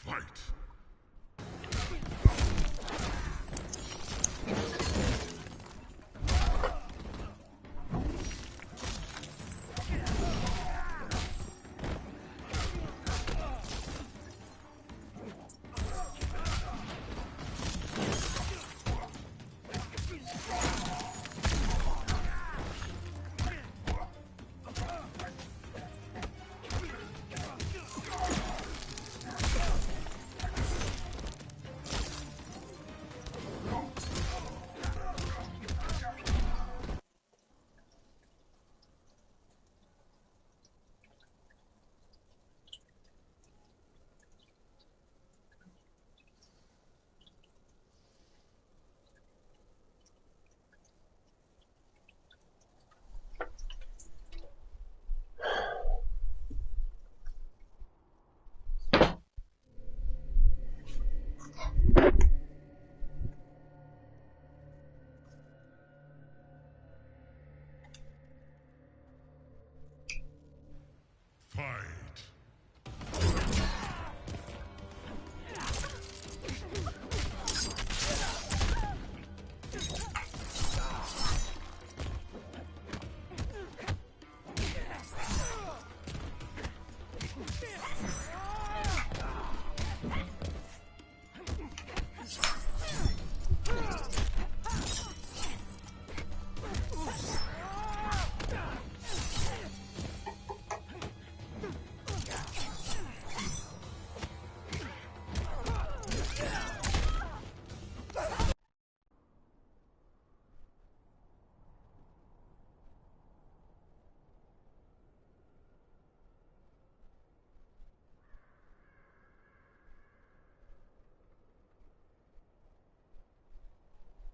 Fight!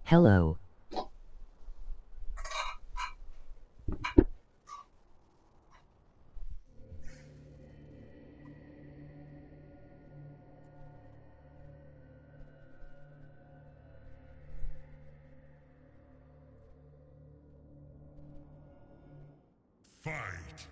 Hello. Fight!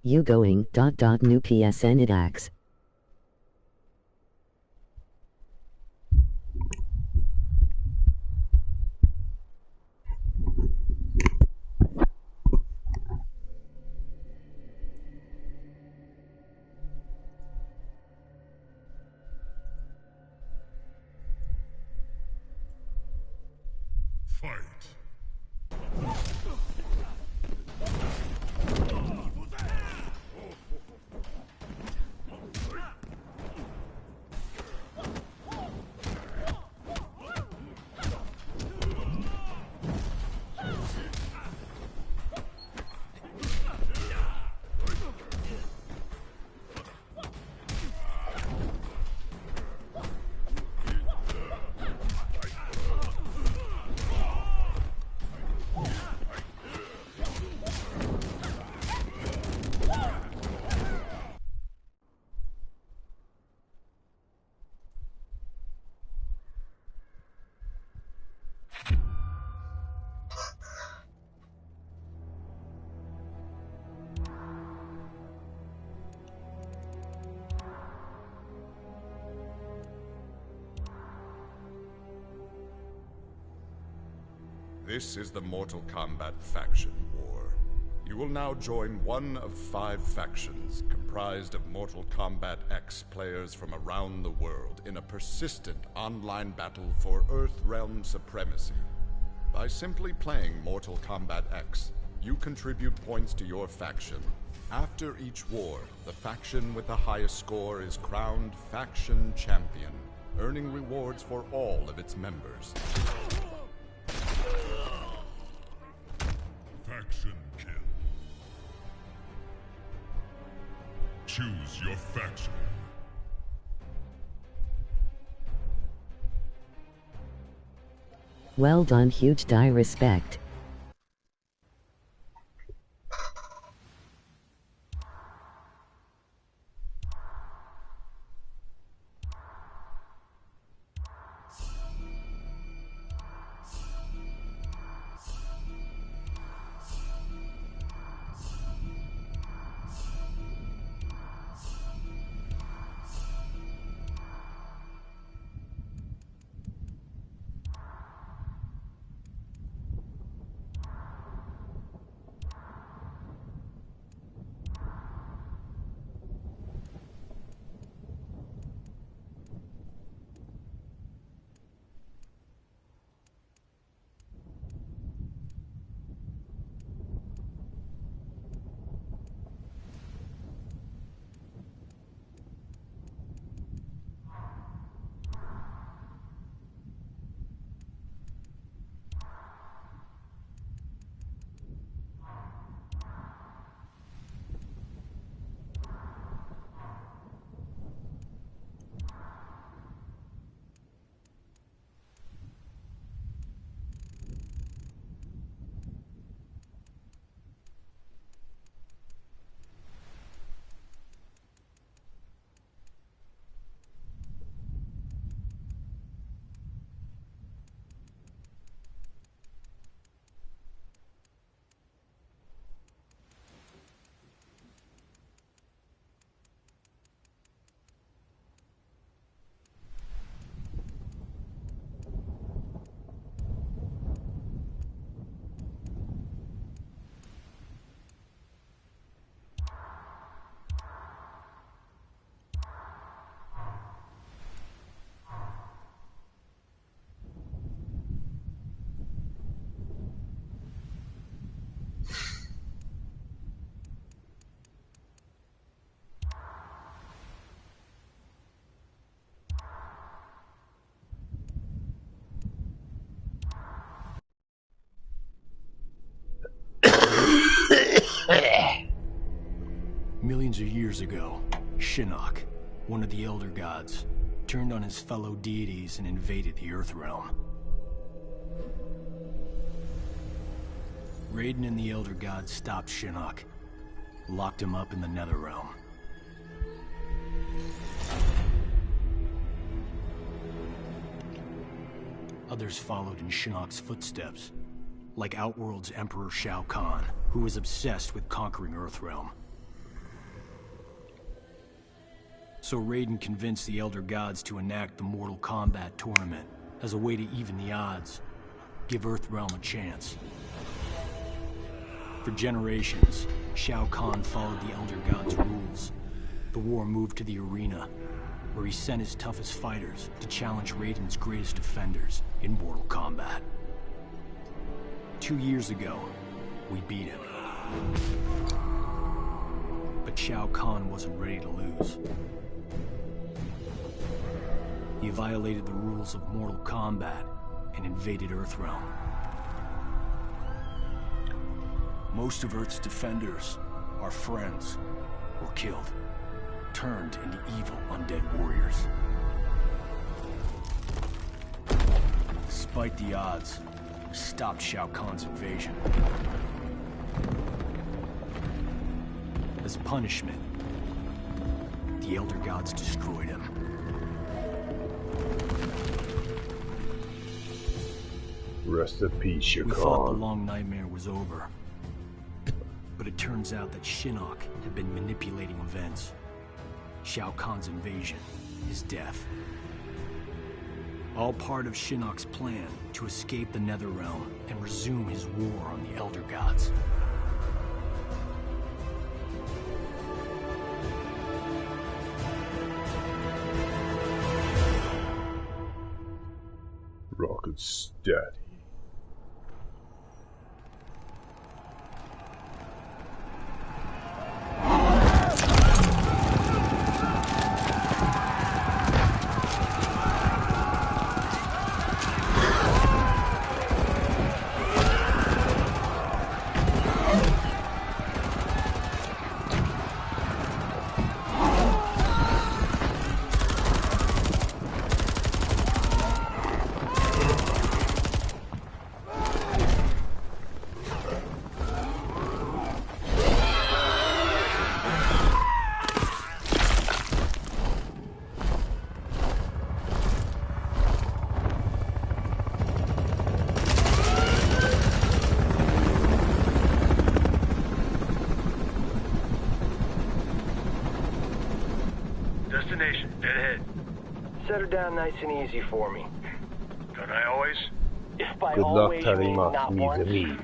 You going ... new Psn IDAX. Fight! This is the Mortal Kombat faction war. You will now join one of 5 factions comprised of Mortal Kombat X players from around the world in a persistent online battle for Earth realm supremacy. By simply playing Mortal Kombat X, You contribute points to your faction. After each war, the faction with the highest score is crowned Faction Champion, earning rewards for all of its members. Faction kill. Choose your faction. Well done, huge die respect. Millions of years ago, Shinnok, one of the Elder Gods, turned on his fellow deities and invaded the Earth Realm. Raiden and the Elder Gods stopped Shinnok, locked him up in the Nether Realm. Others followed in Shinnok's footsteps, like Outworld's Emperor Shao Kahn, who was obsessed with conquering Earthrealm. So Raiden convinced the Elder Gods to enact the Mortal Kombat tournament as a way to even the odds, give Earthrealm a chance. For generations, Shao Kahn followed the Elder Gods' rules. The war moved to the arena, where he sent his toughest fighters to challenge Raiden's greatest defenders in Mortal Kombat. 2 years ago, we beat him. But Shao Kahn wasn't ready to lose. He violated the rules of Mortal Kombat and invaded Earthrealm. Most of Earth's defenders, our friends, were killed, turned into evil undead warriors. Despite the odds, we stopped Shao Kahn's invasion. As punishment, the Elder Gods destroyed him. Rest in peace, Shao Kahn. We thought the long nightmare was over. But it turns out that Shinnok had been manipulating events. Shao Kahn's invasion, his death. All part of Shinnok's plan to escape the Netherrealm and resume his war on the Elder Gods. Rocket steady. dead ahead. Set her down nice and easy for me. Don't I always? If by Good luck always you telling mean my not once. me.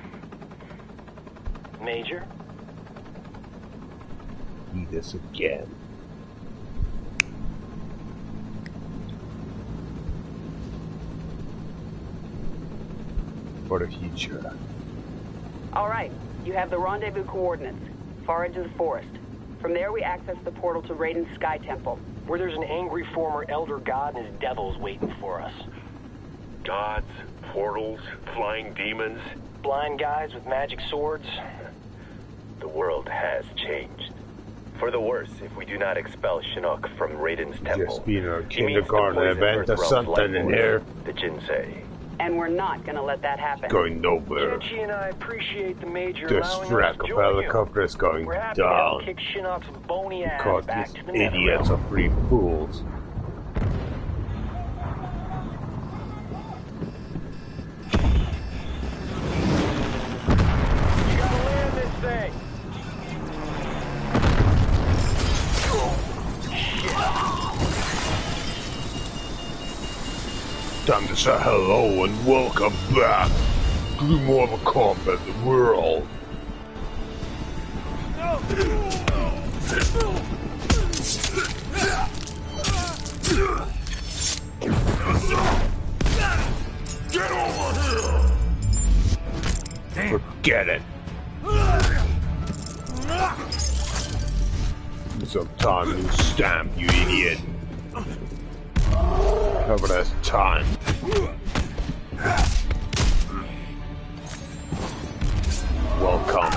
Major? Do this again. For the future. All right, you have the rendezvous coordinates. Far edge of the forest. From there, we access the portal to Raiden's Sky Temple. Where there's an angry former Elder God and his devils waiting for us. Gods, portals, flying demons. Blind guys with magic swords. The world has changed. For the worse, if we do not expel Shinnok from Raiden's temple. Just been a He means the kindergarten poison event or Earthrealm's something in life here. force, the Jinsei. And we're not gonna let that happen. Going nowhere. Genchi and I appreciate the Major This allowing us wreck to of join you. helicopter is going We're happy to help down. kick Shinnok's bony ass Because back these to the idiots Netherrealm. are free fools. You gotta land this thing. Time to say hello and welcome back to the Mortal Kombat world. Get over here! Forget it. Some time to stamp, you idiot. Cover this time. Welcome.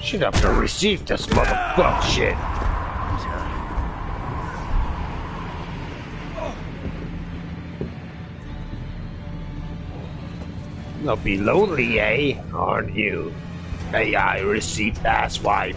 Should have to receive this motherfucker shit. You'll be lonely, eh? Aren't you? AI received asswipe.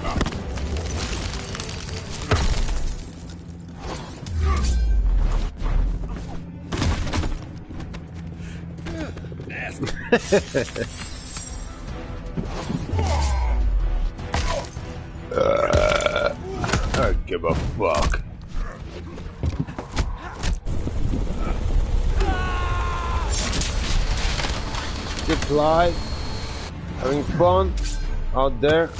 I don't give a fuck. Good fly. Having fun out there.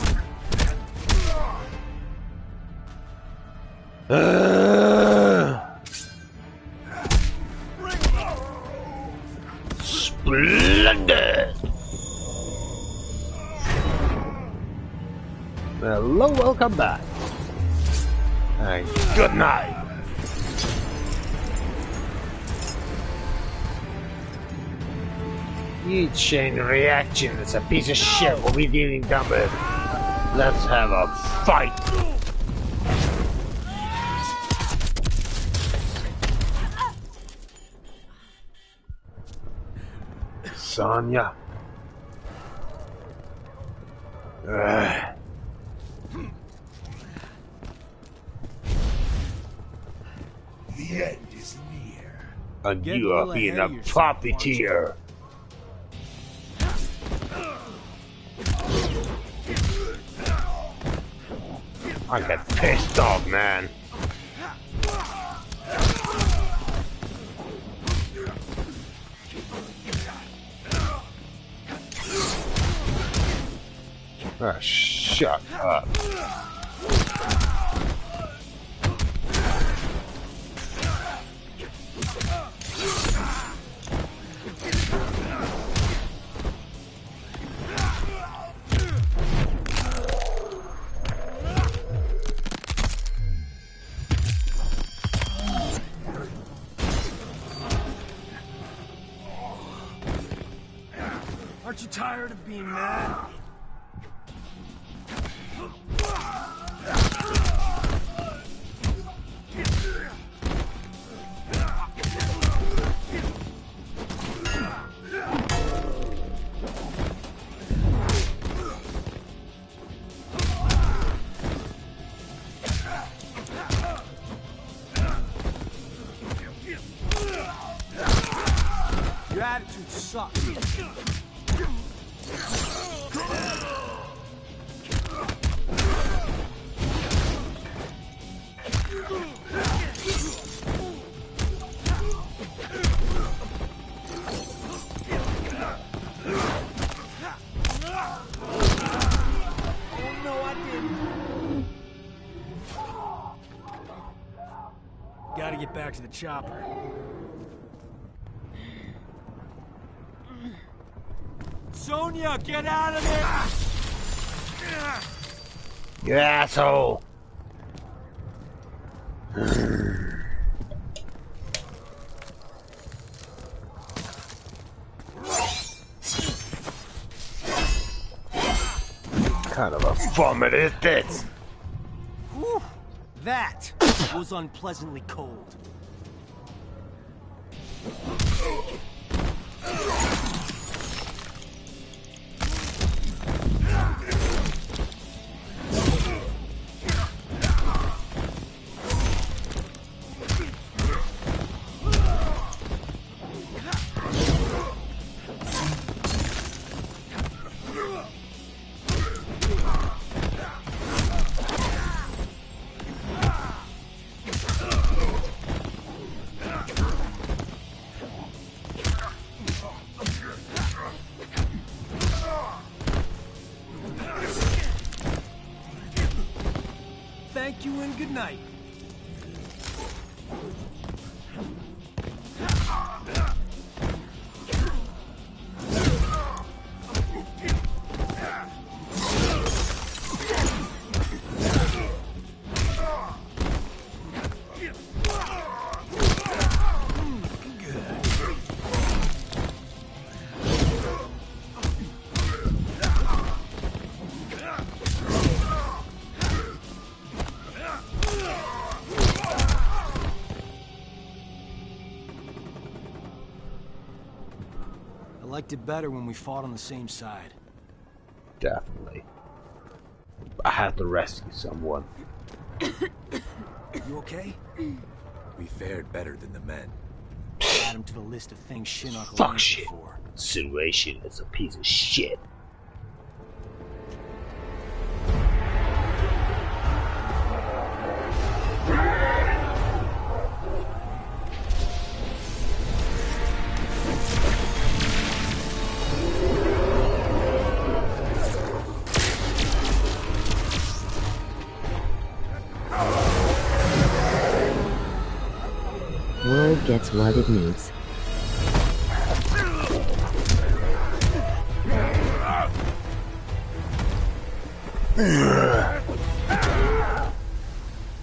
Splendid. Hello, welcome back. And good night. You chain reaction is a piece of shit. What we dealing down with? Let's have a fight. Sonya. The end is near. And Getting you a are little being ahead a of yourself, aren't you? puppeteer. I get pissed off, man. Ah, shut up. Aren't you tired of being mad? Your attitude sucks. get back to the chopper. Sonia, get out of there! You asshole! Kind of a vomit is this? Whew. That was unpleasantly cold. Thank you and good night. I liked it better when we fought on the same side. Definitely. I had to rescue someone. You okay? We fared better than the men. Add him to the list of things Shinnok will Fuck answer shit. for. Situation is a piece of shit. World gets what it needs.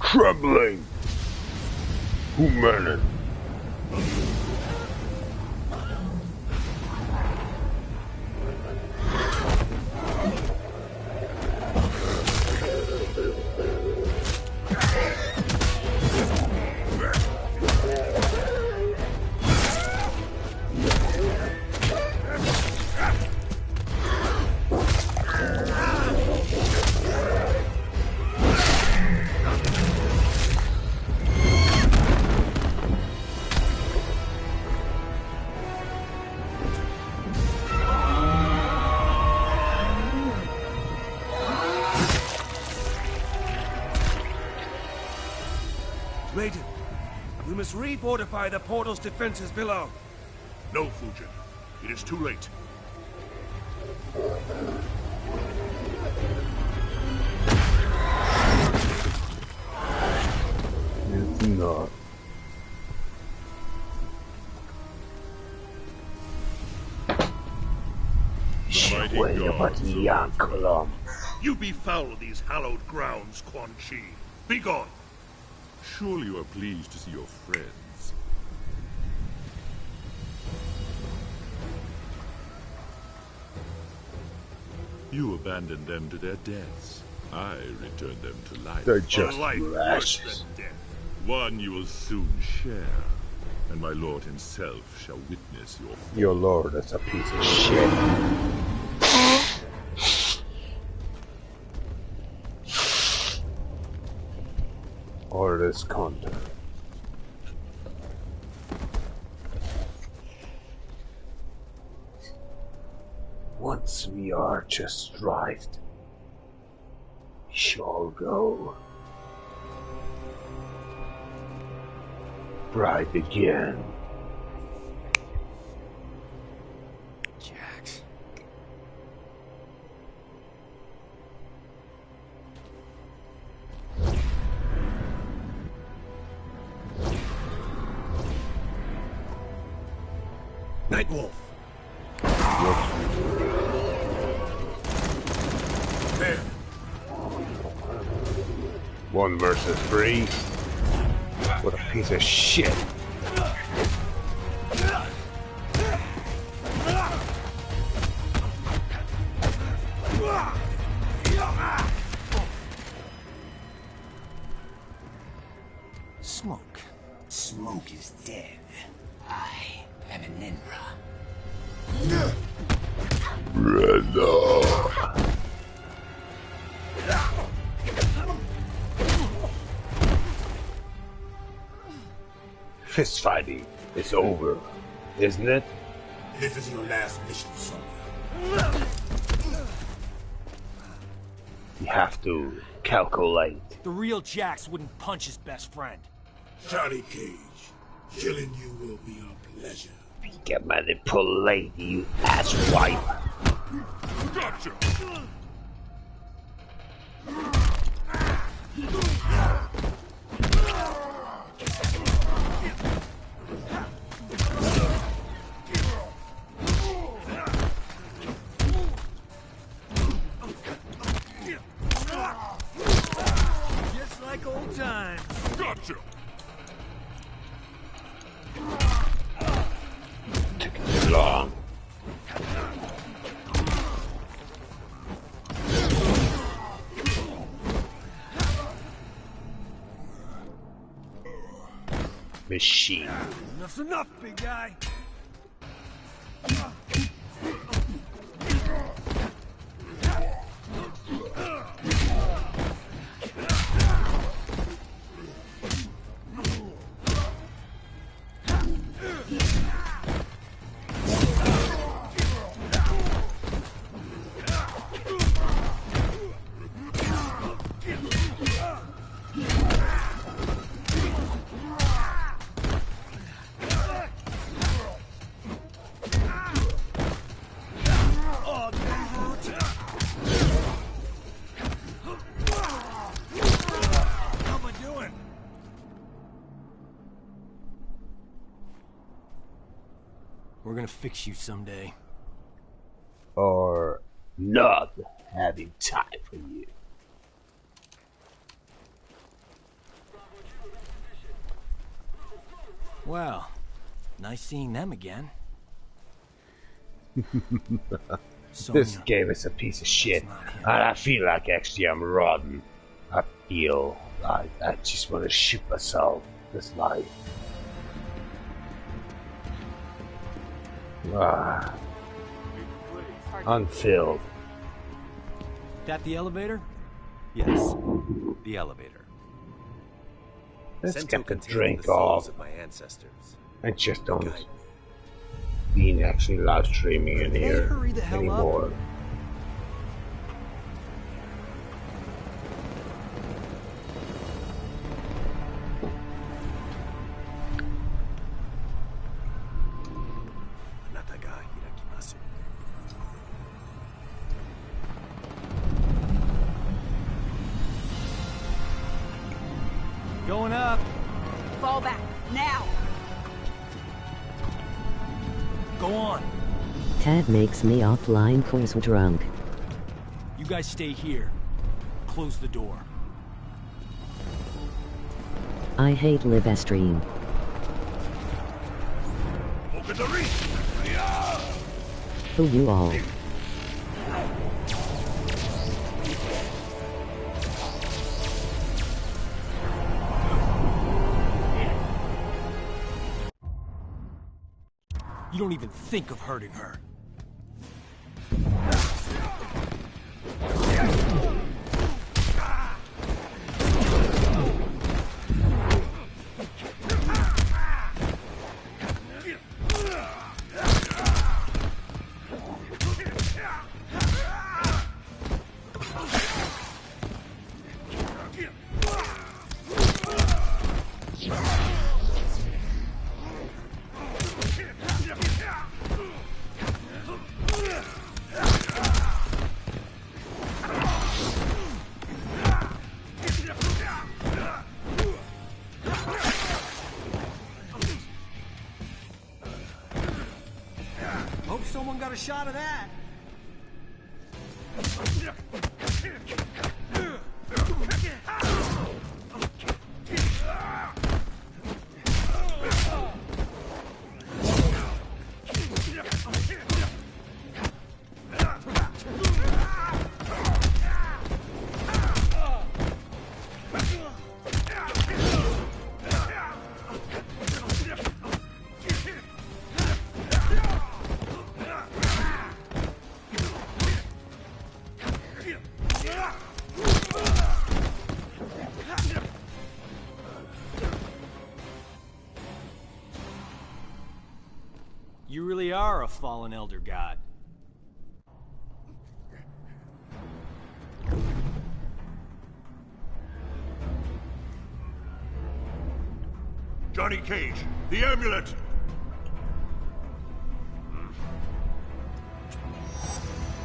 Trembling. Humanin. Raiden, we must refortify the portal's defenses below. No, Fujin. It is too late. It's not. You befoul these hallowed grounds, Quan Chi. Begone! Surely you are pleased to see your friends. You abandoned them to their deaths. I returned them to life. They're just A life worse than death. One you will soon share, and my lord himself shall witness your fall. Your lord is a piece of shit. Or this content. Once we are just strived, we shall go. Bright again. Jax. Nightwolf. There. 1 versus 3. What a piece of shit. Smoke. Smoke is dead. I am an Ninra. Fist fighting is over, isn't it? This is your last mission, son. You have to calculate. The real Jax wouldn't punch his best friend. Johnny Cage, killing you will be a pleasure. Get manipulated, you asswipe. Gotcha! Just like old times. Gotcha! Took too long. Machine. Enough's enough, big guy. We're gonna fix you someday. Or not having time for you. Well, nice seeing them again. This game is a piece of shit. And I feel like actually I'm rotten. I feel like I just want to shoot myself this life. Unfilled. That the elevator? Yes, the elevator. Let's get the contains drink the souls off. of my ancestors. I just don't being actually live streaming in here hurry the hell anymore. up. Going up. Fall back, now! Go on. Tad makes me offline cause drunk. You guys stay here. Close the door. I hate live stream. Who you all? You don't even think of hurting her. got a shot of that. You really are a fallen elder god. Johnny Cage, the amulet!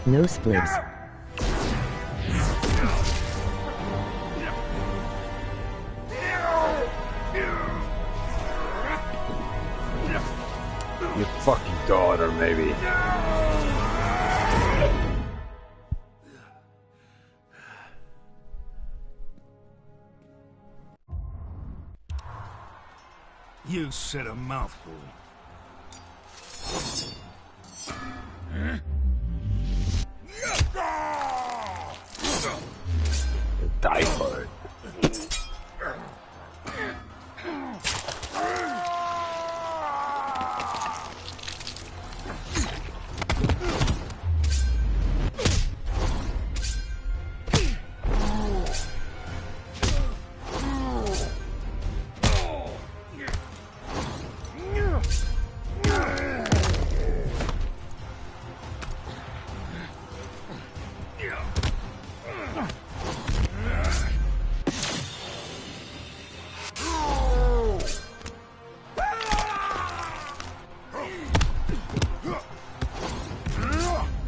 No splits. Your fucking daughter, maybe. You said a mouthful. Die for it.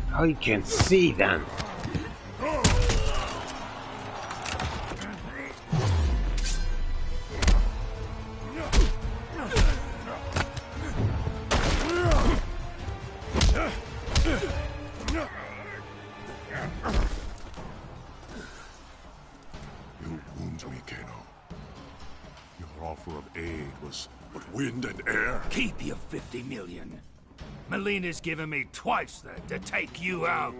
How you can see them? You wound me, Kano. Your offer of aid was but wind and air. Keep your 50 million. Melina's given me twice that to take you out.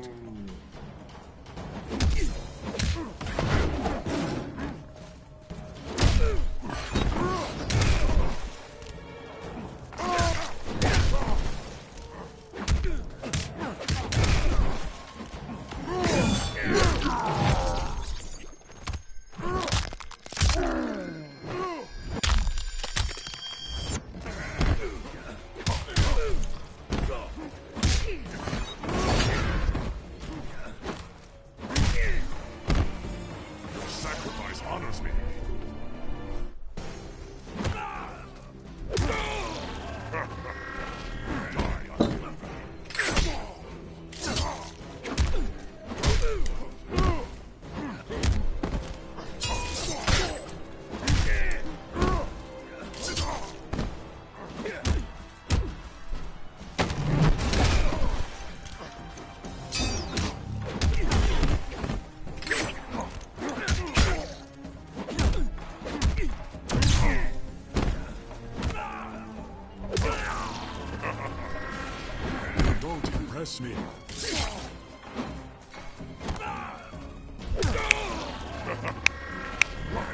Me.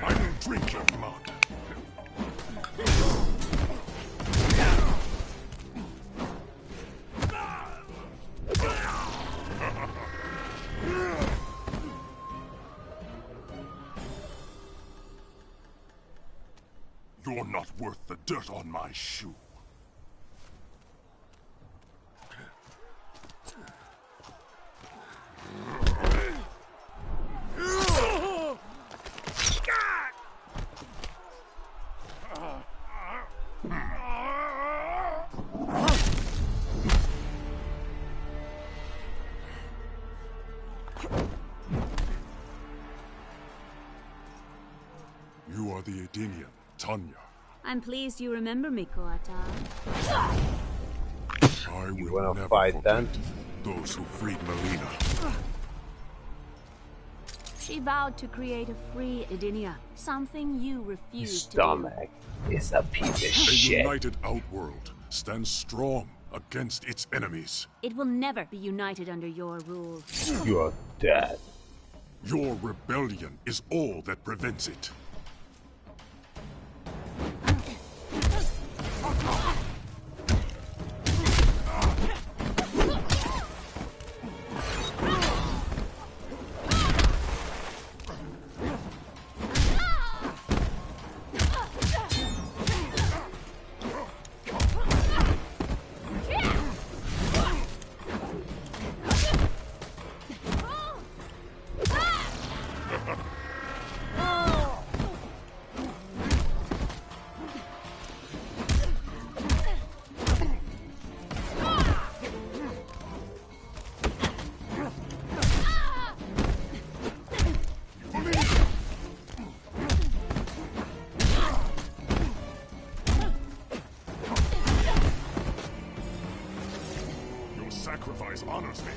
I will drink your blood. You're not worth the dirt on my shoe. You are the Edenian, Tanya. I'm pleased you remember me, Koatar. I You will wanna never fight forget then? those who freed Melina. She vowed to create a free Edinia, something you Your refused to stomach is a piece of A shit. united Outworld stands strong against its enemies. do. It will never be united under your rule. You're dead. Your rebellion is all that prevents it. Sacrifice honors me.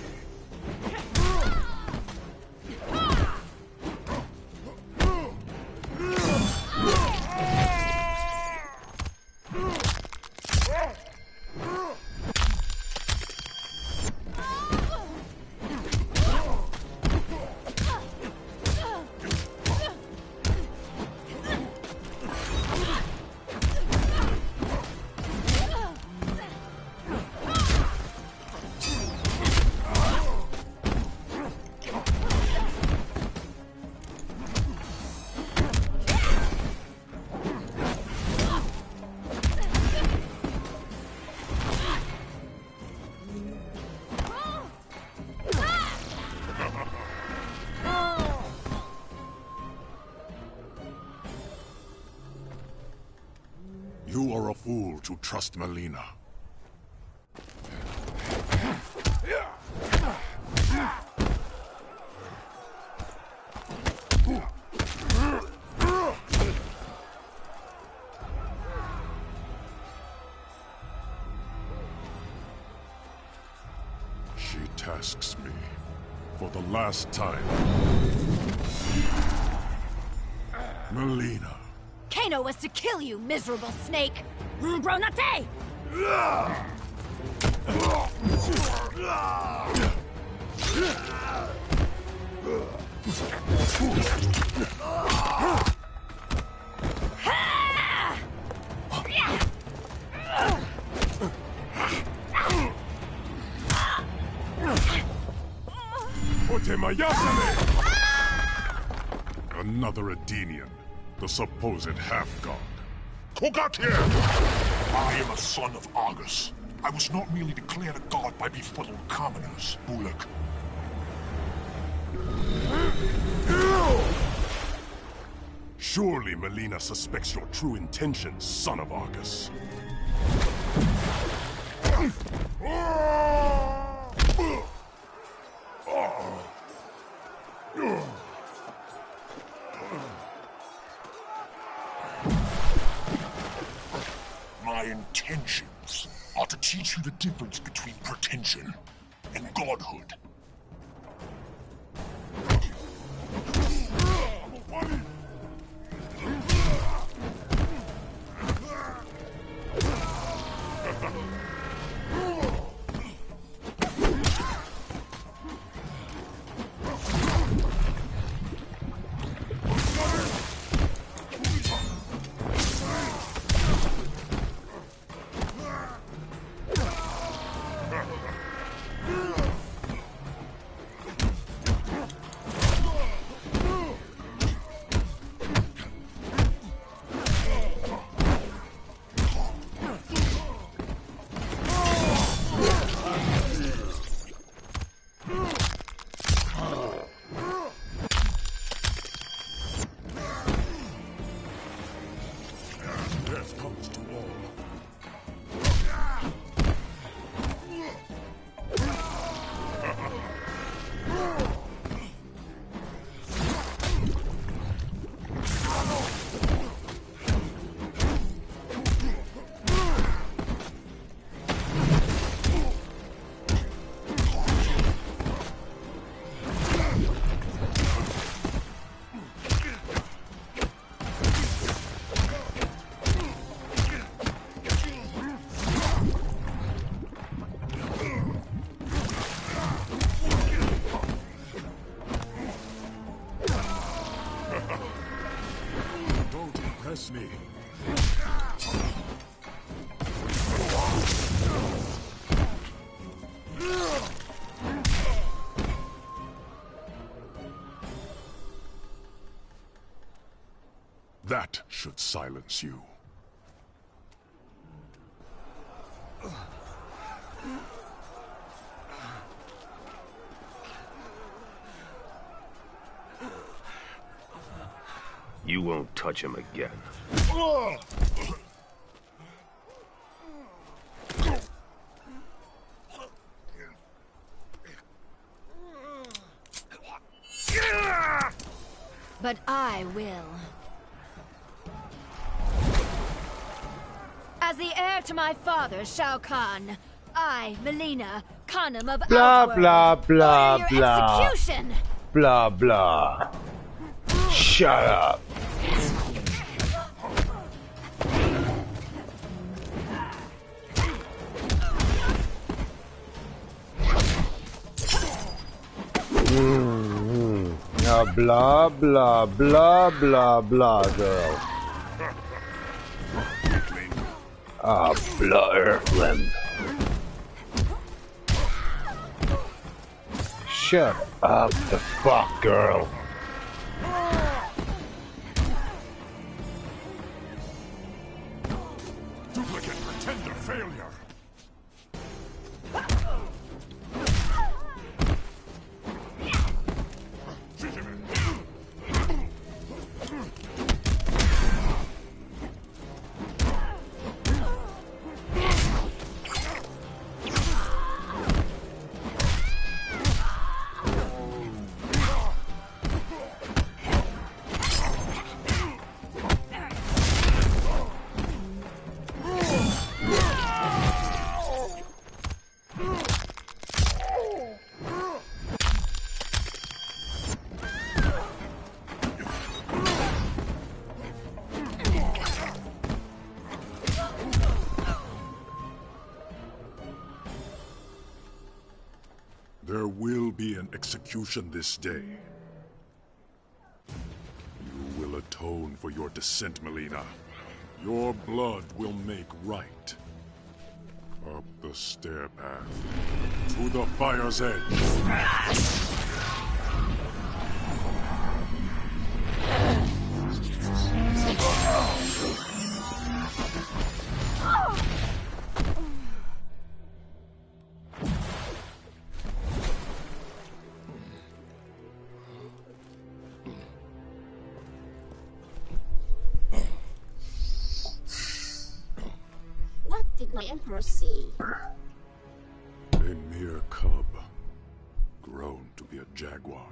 You are a fool to trust Melina. She tasks me for the last time. Melina. Kano was to kill you, miserable snake! Bronate! Another Edenian, the supposed half-god. Kombat here! I am a son of Argus. I was not merely declared a god by befuddled commoners, Bullock. Surely Melina suspects your true intentions, son of Argus. My intentions are to teach you the difference between pretension and godhood. Bless me. That should silence you. You won't touch him again. But I will. As the heir to my father, Shao Kahn, I, Melina, Khanum of Blah, Outworld, blah, blah, order your blah. execution! Blah, blah. Shut up. Blah, blah, blah, blah, blah, girl. Blah, Earthling. Shut up the fuck, girl. Duplicate pretender failure. There will be an execution this day. You will atone for your descent, Melina. Your blood will make right. Up the stair path, to the fire's edge. Did my emperor see? A mere cub, grown to be a jaguar.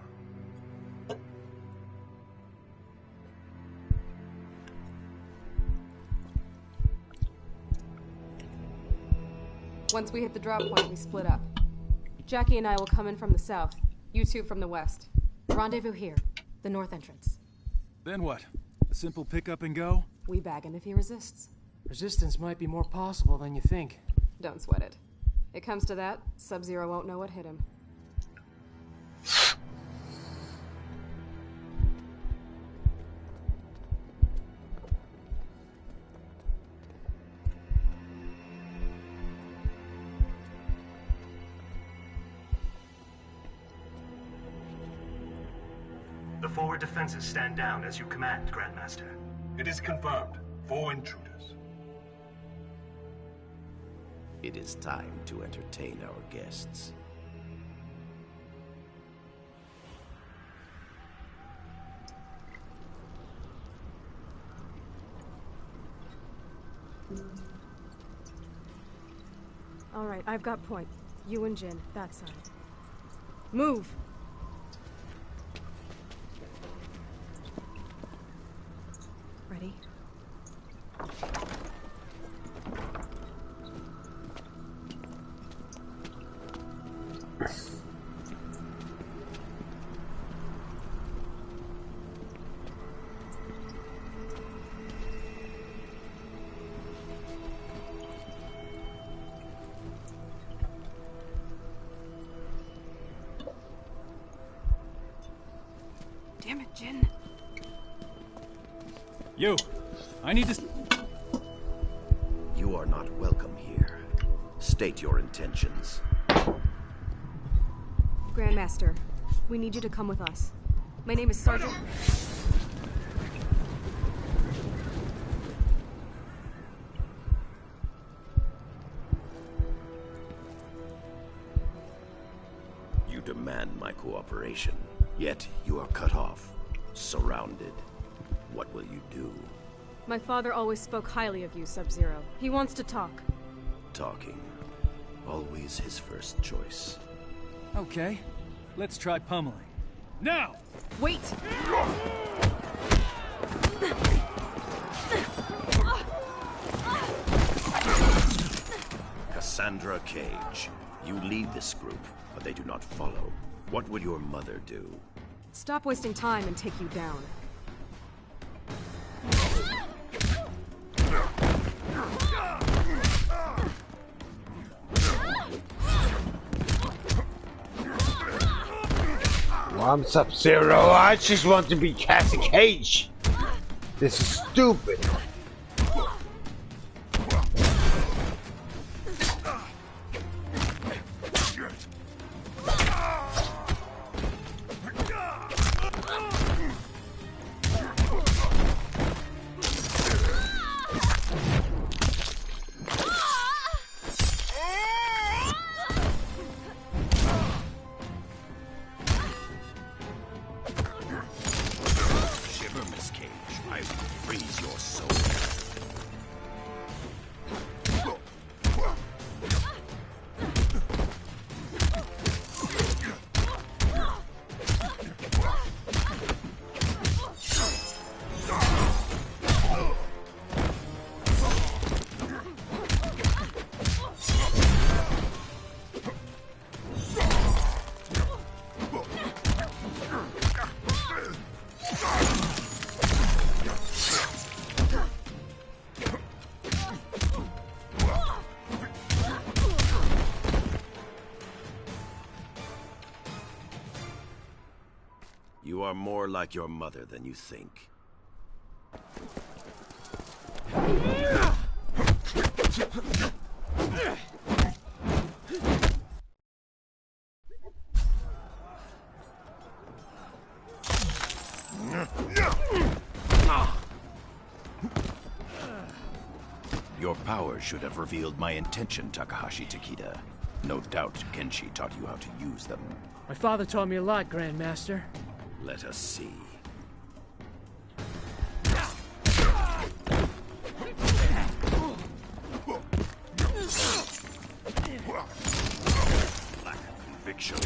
Once we hit the drop point, we split up. Jackie and I will come in from the south, you two from the west. Rendezvous here, the north entrance. Then what? A simple pick up and go? We bag him if he resists. Resistance might be more possible than you think. Don't sweat it. It comes to that, Sub-Zero won't know what hit him. The forward defenses stand down as you command, Grandmaster. It is confirmed. 4 intruders. It is time to entertain our guests. All right, I've got point. You and Jin, that side. Move! Ready? You! I need to... You are not welcome here. State your intentions. Grandmaster, we need you to come with us. My name is Sergeant... You demand my cooperation, yet you are cut off, surrounded. What will you do? My father always spoke highly of you, Sub-Zero. He wants to talk. Talking. Always his first choice. Okay, let's try pummeling. Now! Wait! Cassandra Cage. You lead this group, but they do not follow. What would your mother do? Stop wasting time and take you down. Well, I'm Sub-Zero. I just want to be Cassie Cage. This is stupid. You are more like your mother than you think. Your power should have revealed my intention, Takahashi Takeda. No doubt Kenshi taught you how to use them. My father taught me a lot, Grandmaster. Let us see. Lack of conviction.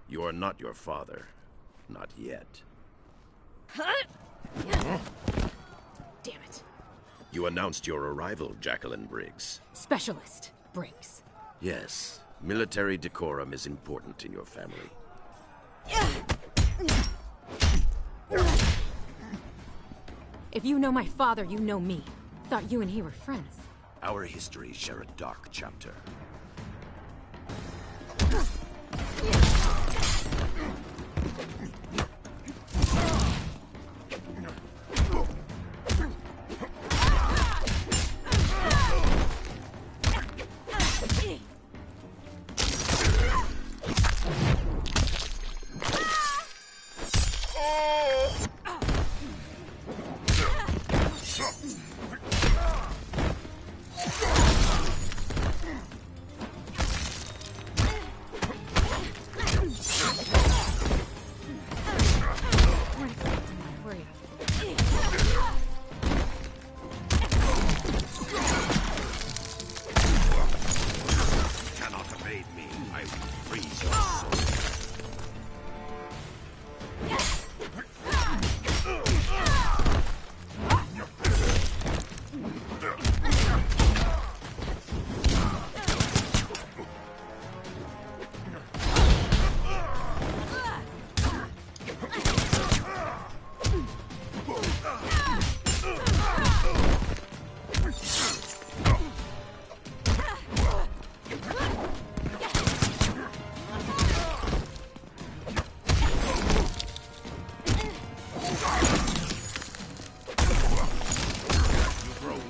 You are not your father. Not yet. Damn it. You announced your arrival, Jacqueline Briggs. Specialist Briggs. Yes. Military decorum is important in your family. If you know my father, you know me. Thought you and he were friends. Our histories share a dark chapter.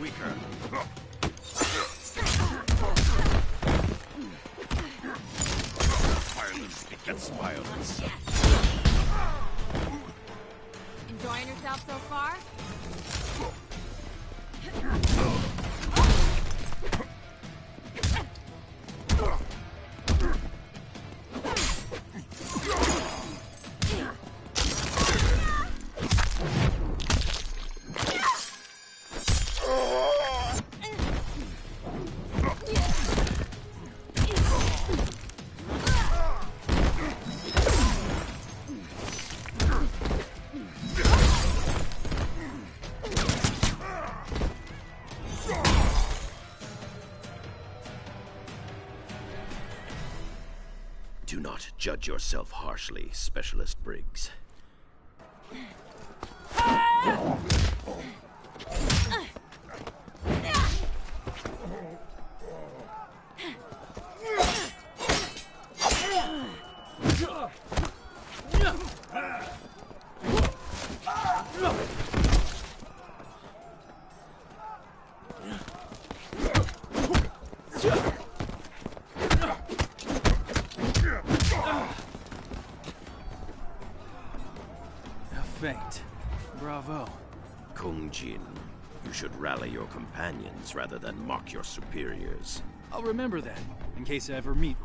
weaker. Violence begets violence. Enjoying yourself so far? Do not judge yourself harshly, Specialist Briggs. Feint. Bravo. Kung Jin, you should rally your companions rather than mock your superiors. I'll remember that, in case I ever meet